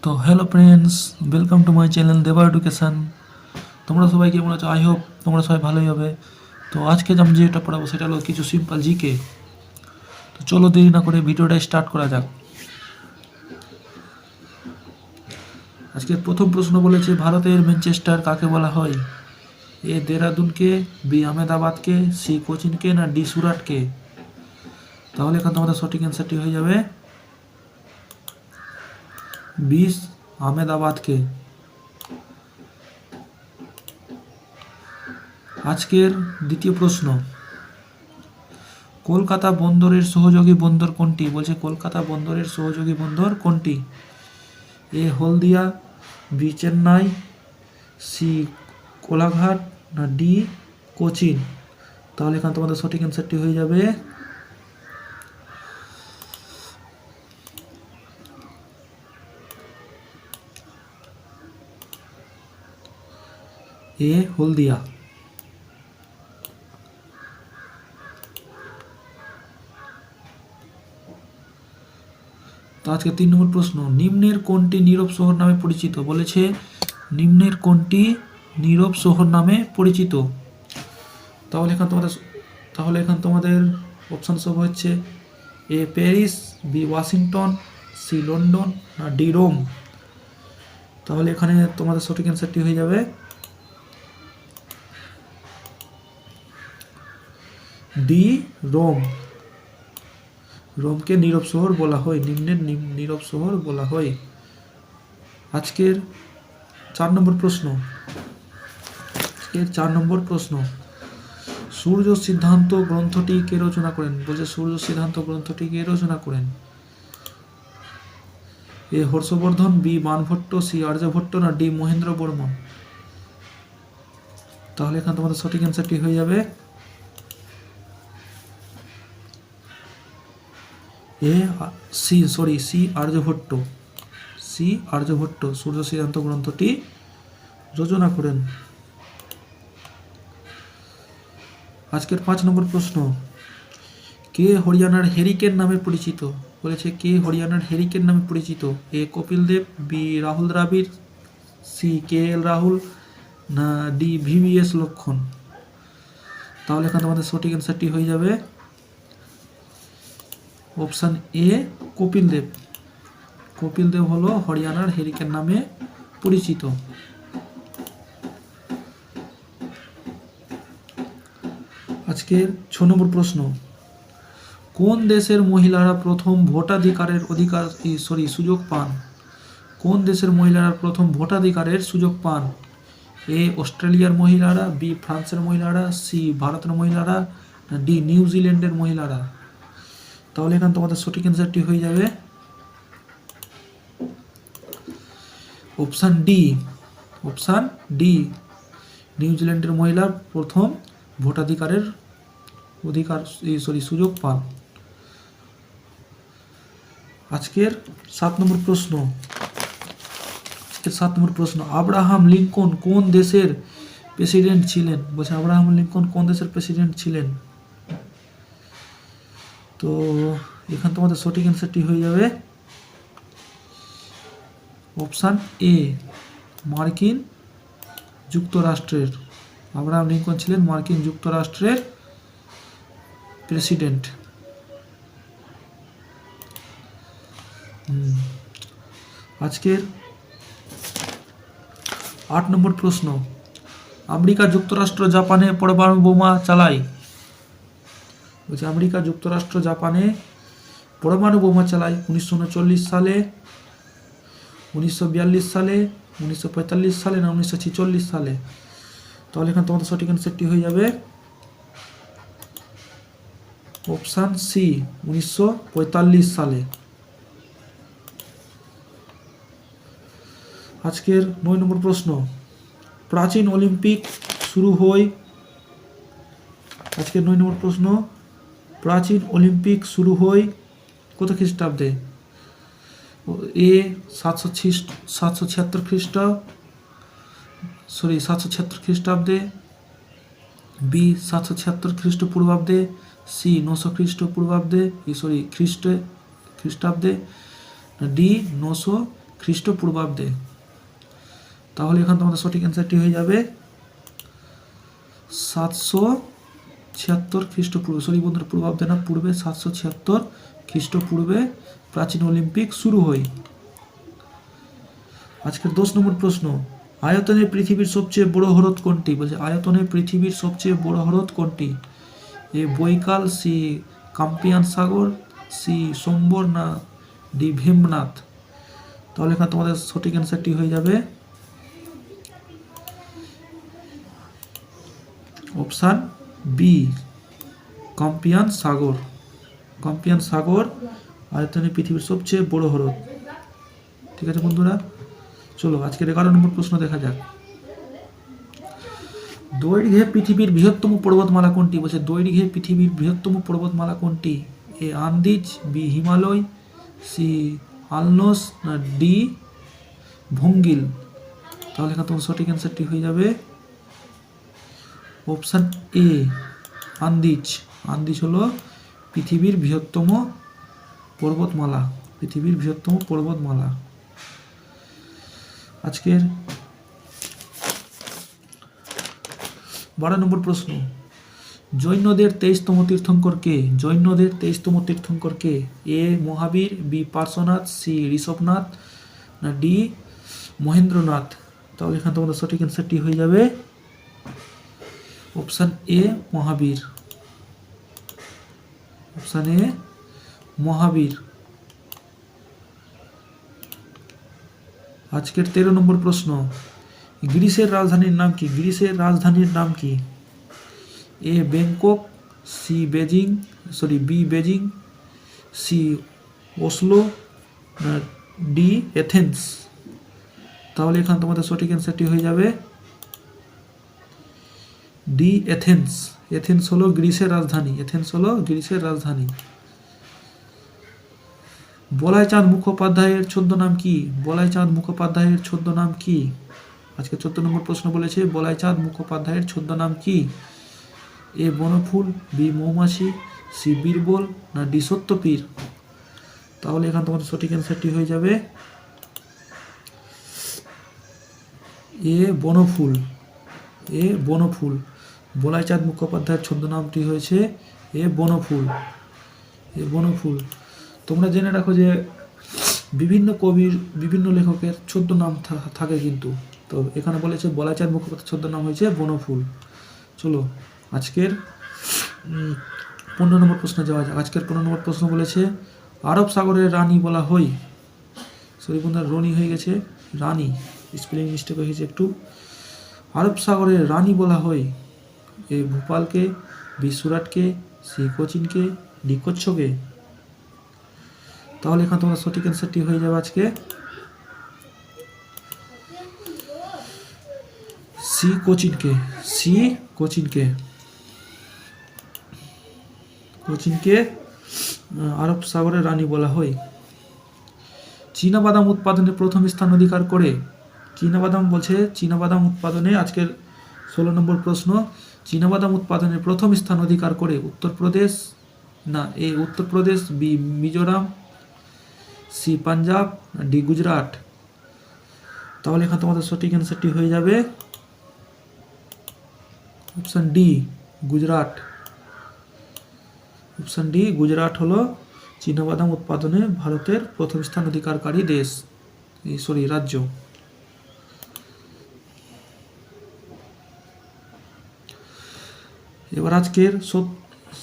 তো hello friends, welcome to my channel দেবা education. তোমরা সবাই কেমন আছো? আই হোপ তোমরা সবাই ভালোই হবে। তো আজকে আমি যেটা পড়াবো সেটা হলো কিছু সিম্পল জিকে। তো চলো দেরি না করে ভিডিওটা স্টার্ট করা যাক। আজকে প্রথম প্রশ্ন বলেছে, ভারতের ম্যানচেস্টার কাকে বলা হয়? এ দেরাদুনকে, বি আহমেদাবাদকে, সি কোচিনকে, না ডি সুরাটকে? তাহলে এখন তোমাদের সঠিক অ্যান্সারটি হয়ে যাবে 20 আহমেদাবাদকে। আজকের দ্বিতীয় প্রশ্ন, কলকাতা বন্দরের সহযোগী বন্দর কোনটি? বলছে কলকাতা বন্দরের সহযোগী বন্দর কোনটি? এ হলদিয়া, বি চেন্নাই, সি কোলাঘাট, না ডি কোচিন? তাহলে এখানে তোমাদের সঠিক অ্যান্সারটি হয়ে যাবে এ হলদিয়া। তো আজকে 3 নম্বর প্রশ্ন, নিম্নের কোনটি নীরব শহর নামে পরিচিত? বলেছে নিম্নের কোনটি নীরব শহর নামে পরিচিত? তাহলে এখানে তোমাদের অপশান সব হচ্ছে A Paris, B Washington, C London, না ডি রোম? তাহলে এখানে তোমাদের সঠিক অ্যান্সারটি হয়ে যাবে ডি রোম। রোমকে নীরব শহর বলা হয়, নিম্নের নীরব শহর বলা হয়। আজকের 4 নম্বর প্রশ্ন, সূর্য সিদ্ধান্ত গ্রন্থটি কে রচনা করেন? বলছে সূর্য সিদ্ধান্ত গ্রন্থটি কে রচনা করেন? এ হর্ষবর্ধন, বি বাণভট্ট, সি আর্যভট্ট, না ডি মহেন্দ্র বর্মন? তাহলে এখানে তোমাদের সঠিক অ্যান্সারটি হয়ে যাবে সি আর্যভট্ট। সূর্য সিদ্ধান্ত গ্রন্থটি রচনা করেন। আজকের 5 নম্বর প্রশ্ন, কে হরিয়ানার হেরিকেন নামে পরিচিত? বলেছে কে হরিয়ানার হেরিকেন নামে পরিচিত? এ Kapil Dev, B Rahul Dravid, C K এল রাহুল, না ডি ভিভিএস লক্ষণ? তাহলে এখানে তোমাদের সঠিক অ্যান্সারটি হয়ে যাবে অপশান এ কপিল দেব। কপিল দেব হলো হরিয়ানার হেরিকেন নামে পরিচিত। আজকের 6 নম্বর প্রশ্ন, কোন দেশের মহিলারা প্রথম ভোটাধিকারের সুযোগ পান? কোন দেশের মহিলারা প্রথম ভোটাধিকারের সুযোগ পান? এ অস্ট্রেলিয়ার মহিলারা, বি ফ্রান্সের মহিলারা, সি ভারতের মহিলারা, না ডি নিউজিল্যান্ডের মহিলারা? তাহলে এখানে তোমাদের সঠিক অ্যান্সারটি হয়ে যাবে অপশান ডি। নিউজিল্যান্ডের মহিলা প্রথম ভোটাধিকারের সুযোগ পান। আজকের 7 নম্বর প্রশ্ন, আব্রাহাম লিঙ্কন কোন দেশের প্রেসিডেন্ট ছিলেন? বলছে আব্রাহাম লিঙ্কন কোন দেশের প্রেসিডেন্ট ছিলেন? তো এখানে তোমাদের সঠিক অ্যান্সারটি হয়ে যাবে অপশান এ মার্কিন যুক্তরাষ্ট্রের। আব্রাহাম লিঙ্কন ছিলেন মার্কিন যুক্তরাষ্ট্রের প্রেসিডেন্ট। আজকের 8 নম্বর প্রশ্ন, আমেরিকা যুক্তরাষ্ট্র জাপানে পরমাণু বোমা চালায়? বলছে আমেরিকা যুক্তরাষ্ট্র জাপানে পরমাণু বোমা চালায় 1939 সালে, 1942 সালে, 1945 সালে, না 1946 সালে? তাহলে এখানে তোমাদের সঠিক অ্যান্সারটি হয়ে যাবে অপশান সি 1945 সালে। আজকের 9 নম্বর প্রশ্ন, প্রাচীন অলিম্পিক শুরু হয় কত খ্রিস্টাব্দে? এ 776 খ্রিস্টাব্দে, বি 776 খ্রিস্টপূর্বাব্দে, সি 900 খ্রিস্টপূর্বাব্দে খ্রিস্টাব্দে, ডি 900 খ্রিস্টপূর্বাব্দে। তাহলে এখানে তোমাদের সঠিক অ্যান্সারটি হয়ে যাবে 776 খ্রিস্টপূর্বে, সরি বন্ধুরা পূর্বাব্দে না, পূর্বে, 776 খ্রিস্টপূর্বে প্রাচীন অলিম্পিক শুরু হয়। আজকের 10 নম্বর প্রশ্ন, আয়তনে পৃথিবীর সবচেয়ে বড় হ্রদ কোনটি? বলছে আয়তনে পৃথিবীর সবচেয়ে বড় হ্রদ কোনটি? এ বৈকাল, সি কাম্পিয়ান সাগর, সি সম্বর, না ডি ভীমনাথ। তাহলে এখানে তোমাদের সঠিক অ্যান্সারটি হয়ে যাবে অপশান বি, কাম্পিয়ান সাগর। কাম্পিয়ান সাগর আয়তনে পৃথিবীর সবচেয়ে বড় হ্রদ। ঠিক আছে বন্ধুরা, চলো আজকের 11 নম্বর প্রশ্ন দেখা যাক। দৈর্ঘ্যে পৃথিবীর বৃহত্তম পর্বতমালা কোনটি? বলছে দৈর্ঘ্যে পৃথিবীর বৃহত্তম পর্বতমালা কোনটি? এ আন্দিজ, বি হিমালয়, সি আলনোস, না ডি ভঙ্গিল। তাহলে এখানে তোমার সঠিক অ্যান্সারটি হয়ে যাবে অপশান এ, আন্দিজ। আন্দিজ হলো পৃথিবীর বৃহত্তম পর্বতমালা, পৃথিবীর বৃহত্তম পর্বতমালা। আজকের 12 নম্বর প্রশ্ন, জৈনদের 23তম তীর্থঙ্কর কে? জৈনদের 23তম তীর্থঙ্কর কে? এ মহাবীর, বি পার্শ্বনাথ, সি ঋষভনাথ, না ডি মহেন্দ্রনাথ। তাহলে এখানে তোমাদের সঠিক অ্যান্সারটি হয়ে যাবে option A, Mahavir. Option A, মহাবীর। আজকের 13 নম্বর প্রশ্ন, গ্রিসের রাজধানীর নাম কি? গ্রিসের রাজধানীর নাম কি? A Bangkok, C Beijing, B Beijing, C Oslo, না ডি এথেন্স। তাহলে এখানে তোমাদের সঠিক অ্যান্সারটি হয়ে যাবে ডি এথেন্স। এথেন্স হলো গ্রিসের রাজধানী, এথেন্স হলো গ্রিসের রাজধানী। বলাইচাঁদ মুখোপাধ্যায়ের ছদ্মনাম কি? বলাইচাঁদ মুখোপাধ্যায়ের ছদ্মনাম কি? আজকে 14 নম্বর প্রশ্ন বলেছে বলাইচাঁদ মুখোপাধ্যায়ের ছদ্মনাম কি? এ বনফুল, বি মৌমাছি, সি বীরবল, না ডি সত্যপীর। তাহলে এখানে তোমাদের সঠিক অ্যান্সারটি হয়ে যাবে এ বনফুল। এ বনফুল। বলাইচাঁদ মুখোপাধ্যায়ের ছদ্মনামটি হয়েছে এ বনফুল। এ বনফুল। তোমরা জেনে রাখো যে বিভিন্ন কবির, বিভিন্ন লেখকের ছদ্মনাম থাকে কিন্তু, তো এখানে বলেছে বলাইচাঁদ মুখোপাধ্যায়ের ছদ্মনাম হয়েছে বনফুল। চলো আজকের 15 নম্বর প্রশ্নে যাওয়া যাক। আজকের 15 নম্বর প্রশ্ন বলেছে আরব সাগরের রানী বলা হয়, সরি বন্ধুরা রনি হয়ে গেছে, রানী, স্পেলিং মিস্টেক হয়ে গেছে একটু। আরব সাগরের রানী বলা হয় এ ভোপালকে, বি সুরাটকে, সি কোচিনকে, ডি কচ্ছকে। তাহলে এখানে তোমার সঠিক অ্যান্সারটি হয়ে যাবে আজকে সি কোচিনকে। সি কোচিনকে। কোচিনকে আরব সাগরের রানী বলা হয়। চীনাবাদাম উৎপাদনে প্রথম স্থান অধিকার করে, চীনাবাদাম বলছে চীনাবাদাম উৎপাদনে, আজকের 16 নম্বর প্রশ্ন, চীনাবাদাম উৎপাদনে প্রথম স্থান অধিকার করে উত্তরপ্রদেশ, না A Uttar Pradesh, B Mizoram, C Punjab, D Gujarat. তাহলে এখানে তোমাদের সঠিক অ্যান্সারটি হয়ে যাবে option D, Gujarat. Option D, Gujarat হলো চীনাবাদাম উৎপাদনে ভারতের প্রথম স্থান অধিকারকারী দেশ, রাজ্য। এবার আজকের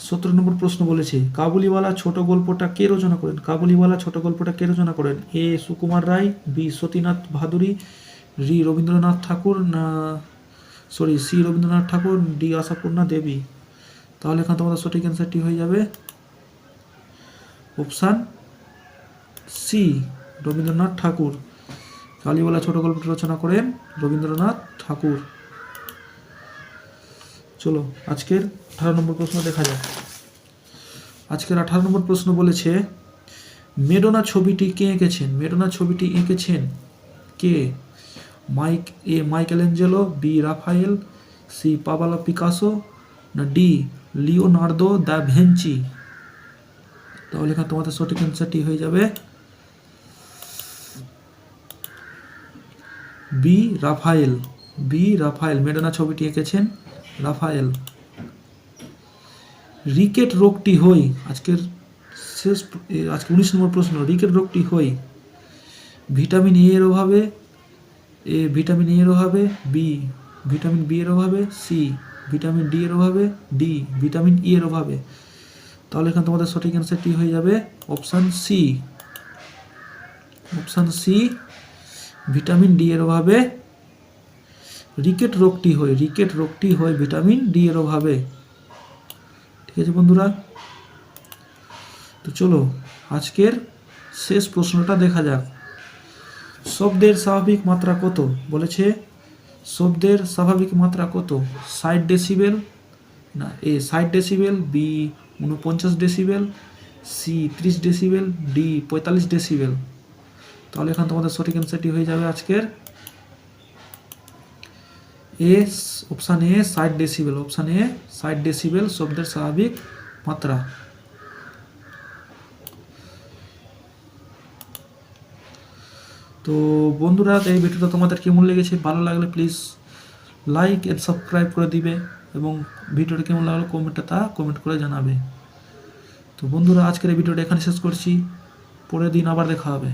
17 নম্বর প্রশ্ন বলেছে কাবুলিওয়ালা ছোট গল্পটা কে রচনা করেন? কাবুলিওয়ালা ছোট গল্পটা কে রচনা করেন? এ সুকুমার রায়, বি সতীনাথ ভাদুরী, সি রবীন্দ্রনাথ ঠাকুর, ডি আশাপূর্ণা দেবী। তাহলে এখানে তোমাদের সঠিক অ্যান্সারটি হয়ে যাবে অপশান সি, রবীন্দ্রনাথ ঠাকুর। কাবুলিওয়ালা ছোট গল্পটি রচনা করেন রবীন্দ্রনাথ ঠাকুর। চলো আজকের 18 নম্বর প্রশ্ন দেখা যাক। আজকের 18 নম্বর প্রশ্ন বলেছে মেডোনা ছবিটি কে এঁকেছেন? মেডোনা ছবিটি এঁকেছেন কে? Michelangelo, B Raphael, C Pablo Picasso, না ডি লিওনার্দো দ্য ভিঞ্চি। তাহলে এখানে তোমাদের সঠিক অ্যান্সারটি হয়ে যাবে বি রাফায়েল, মেডোনা ছবিটি এঁকেছেন রাফায়েল। রিকেট রোগটি হয়, আজকের 19 নম্বর প্রশ্ন, রিকেট রোগটি হয় ভিটামিন এর অভাবে, ভিটামিন এর অভাবে, বি ভিটামিন বি এর অভাবে, সি ভিটামিন ডি এর অভাবে, ডি ভিটামিন ই এর অভাবে। তাহলে এখানে তোমাদের সঠিক অ্যান্সারটি হয়ে যাবে অপশান সি, ভিটামিন ডি এর অভাবে রিকেট রোগটি হয় ভিটামিন ডি এর অভাবে। ঠিক আছে বন্ধুরা, তো চলো আজকের শেষ প্রশ্নটা দেখা যাক। শব্দের স্বাভাবিক মাত্রা কত বলেছে? শব্দের স্বাভাবিক মাত্রা কত? 60 ডেসিবেল, না A 60 decibel, B 49 decibel, C 30 decibel, D 45 decibel. তাহলে এখন তোমাদের সঠিক অ্যান্সারটি হয়ে যাবে আজকের option A 60 decibel, option A 60 decibel শব্দের স্বাভাবিক মাত্রা। তো বন্ধুরা, এই ভিডিওটা তোমাদের কেমন লেগেছে? ভালো লাগলে প্লিজ লাইক এন্ড সাবস্ক্রাইব করে দিবে এবং ভিডিওটা কেমন লাগলো কমেন্ট করে জানাবে। তো বন্ধুরা, আজকের এই ভিডিওটা এখানে শেষ করছি, পরের দিন আবার দেখা হবে।